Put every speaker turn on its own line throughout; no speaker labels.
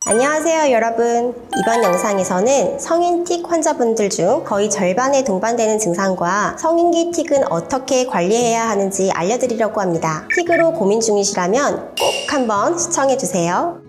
안녕하세요 여러분. 이번 영상에서는 성인 틱 환자분들 중 거의 절반에 동반되는 증상과 성인기 틱은 어떻게 관리해야 하는지 알려드리려고 합니다. 틱으로 고민 중이시라면 꼭 한번 시청해주세요.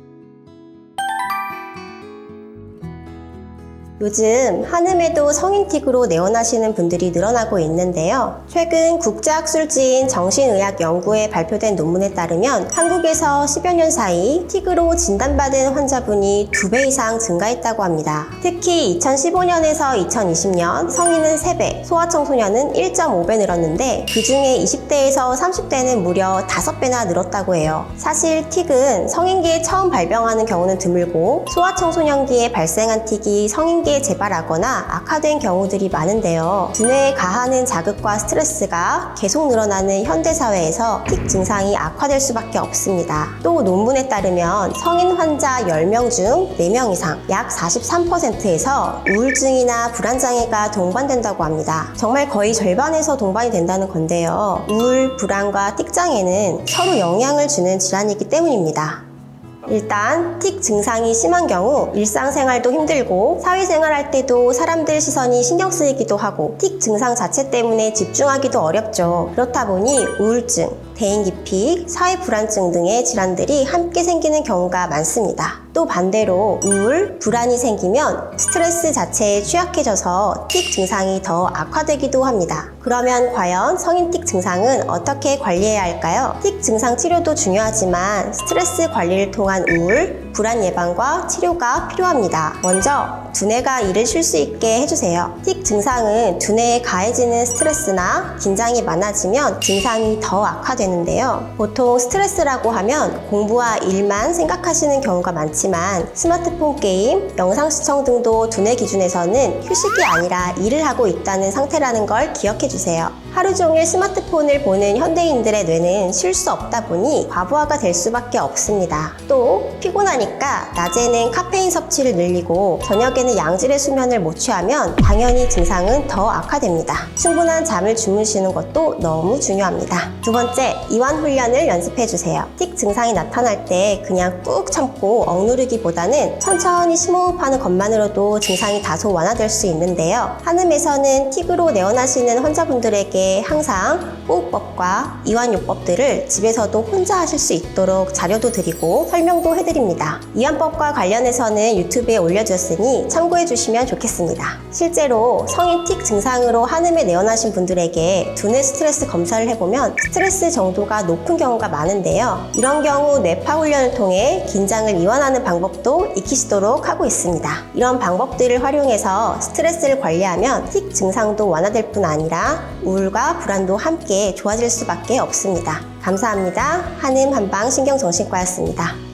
요즘 한음에도 성인 틱으로 내원하시는 분들이 늘어나고 있는데요. 최근 국제학술지인 정신의학 연구에 발표된 논문에 따르면 한국에서 10여 년 사이 틱으로 진단받은 환자분이 2배 이상 증가했다고 합니다. 특히 2015년에서 2020년 성인은 3배, 소아청소년은 1.5배 늘었는데 그 중에 20대에서 30대는 무려 5배나 늘었다고 해요. 사실 틱은 성인기에 처음 발병하는 경우는 드물고 소아청소년기에 발생한 틱이 성인기에 재발하거나 악화된 경우들이 많은데요. 두뇌에 가하는 자극과 스트레스가 계속 늘어나는 현대사회에서 틱 증상이 악화될 수밖에 없습니다. 또 논문에 따르면 성인 환자 10명 중 4명 이상, 약 43%에서 우울증이나 불안장애가 동반된다고 합니다. 정말 거의 절반에서 동반이 된다는 건데요. 우울, 불안과 틱 장애는 서로 영향을 주는 질환이기 때문입니다. 일단 틱 증상이 심한 경우 일상생활도 힘들고 사회생활할 때도 사람들 시선이 신경 쓰이기도 하고 틱 증상 자체 때문에 집중하기도 어렵죠. 그렇다 보니 우울증, 대인기피, 사회불안증 등의 질환들이 함께 생기는 경우가 많습니다. 또 반대로 우울, 불안이 생기면 스트레스 자체에 취약해져서 틱 증상이 더 악화되기도 합니다. 그러면 과연 성인 틱 증상은 어떻게 관리해야 할까요? 틱 증상 치료도 중요하지만 스트레스 관리를 통한 우울, 불안 예방과 치료가 필요합니다. 먼저 두뇌가 일을 쉴 수 있게 해주세요. 틱 증상은 두뇌에 가해지는 스트레스나 긴장이 많아지면 증상이 더 악화되는데요. 보통 스트레스라고 하면 공부와 일만 생각하시는 경우가 많지만 스마트폰 게임, 영상 시청 등도 두뇌 기준에서는 휴식이 아니라 일을 하고 있다는 상태라는 걸 기억해주세요. 하루 종일 스마트폰을 보는 현대인들의 뇌는 쉴 수 없다 보니 과부하가 될 수밖에 없습니다. 또 피곤하니까 낮에는 카페인 섭취를 늘리고 저녁에는 양질의 수면을 못 취하면 당연히 증상은 더 악화됩니다. 충분한 잠을 주무시는 것도 너무 중요합니다. 두 번째, 이완 훈련을 연습해주세요. 틱 증상이 나타날 때 그냥 꾹 참고 억누르기보다는 천천히 심호흡하는 것만으로도 증상이 다소 완화될 수 있는데요. 한음에서는 틱으로 내원하시는 환자분들에게 항상 호흡법과 이완요법들을 집에서도 혼자 하실 수 있도록 자료도 드리고 설명도 해드립니다. 이완법과 관련해서는 유튜브에 올려주었으니 참고해 주시면 좋겠습니다. 실제로 성인 틱 증상으로 한음에 내원하신 분들에게 두뇌 스트레스 검사를 해보면 스트레스 정도가 높은 경우가 많은데요. 이런 경우 뇌파 훈련을 통해 긴장을 이완하는 방법도 익히시도록 하고 있습니다. 이런 방법들을 활용해서 스트레스를 관리하면 틱 증상도 완화될 뿐 아니라 우울과 불안도 함께 좋아질 수밖에 없습니다. 감사합니다. 한음 한방 신경정신과였습니다.